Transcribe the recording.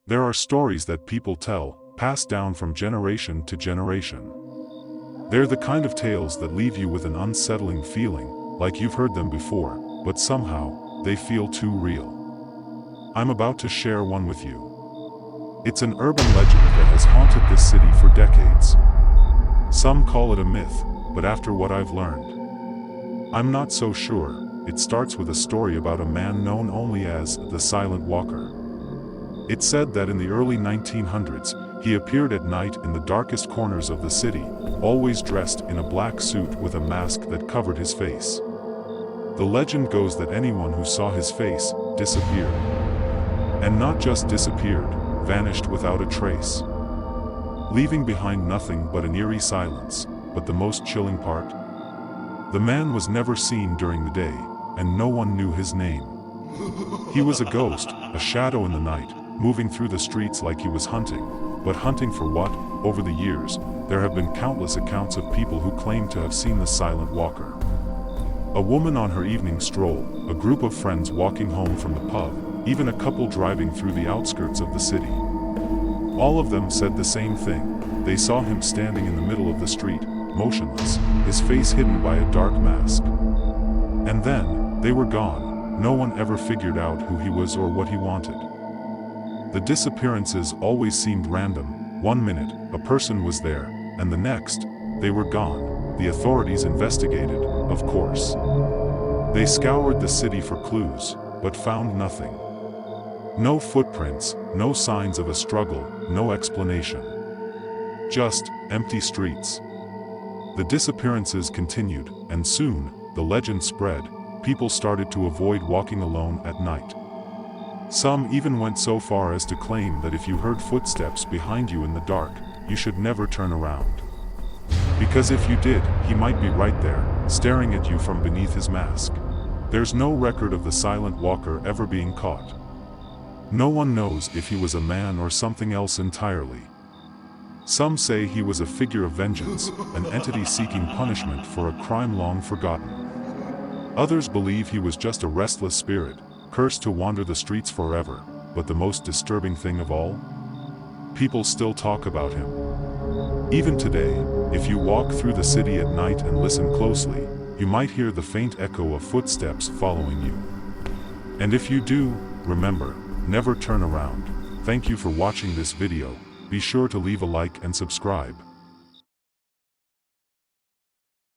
There are stories that people tell, passed down from generation to generation. They're the kind of tales that leave you with an unsettling feeling, like you've heard them before, but somehow, they feel too real. I'm about to share one with you. It's an urban legend that has haunted this city for decades. Some call it a myth, but after what I've learned, I'm not so sure. It starts with a story about a man known only as the Silent Walker. It's said that in the early 1900s, he appeared at night in the darkest corners of the city, always dressed in a black suit with a mask that covered his face. The legend goes that anyone who saw his face disappeared. And not just disappeared, vanished without a trace, leaving behind nothing but an eerie silence. But the most chilling part? The man was never seen during the day, and no one knew his name. He was a ghost, a shadow in the night, moving through the streets like he was hunting. But hunting for what? Over the years, there have been countless accounts of people who claim to have seen the Silent Walker. A woman on her evening stroll, a group of friends walking home from the pub, even a couple driving through the outskirts of the city. All of them said the same thing. They saw him standing in the middle of the street, motionless, his face hidden by a dark mask. And then, they were gone. No one ever figured out who he was or what he wanted. The disappearances always seemed random. One minute, a person was there, and the next, they were gone. The authorities investigated, of course. They scoured the city for clues, but found nothing. No footprints, no signs of a struggle, no explanation. Just empty streets. The disappearances continued, and soon, the legend spread. People started to avoid walking alone at night. Some even went so far as to claim that if you heard footsteps behind you in the dark, you should never turn around. Because if you did, he might be right there, staring at you from beneath his mask. There's no record of the Silent Walker ever being caught. No one knows if he was a man or something else entirely. Some say he was a figure of vengeance, an entity seeking punishment for a crime long forgotten. Others believe he was just a restless spirit, cursed to wander the streets forever. But the most disturbing thing of all? People still talk about him. Even today, if you walk through the city at night and listen closely, you might hear the faint echo of footsteps following you. And if you do, remember, never turn around. Thank you for watching this video. Be sure to leave a like and subscribe.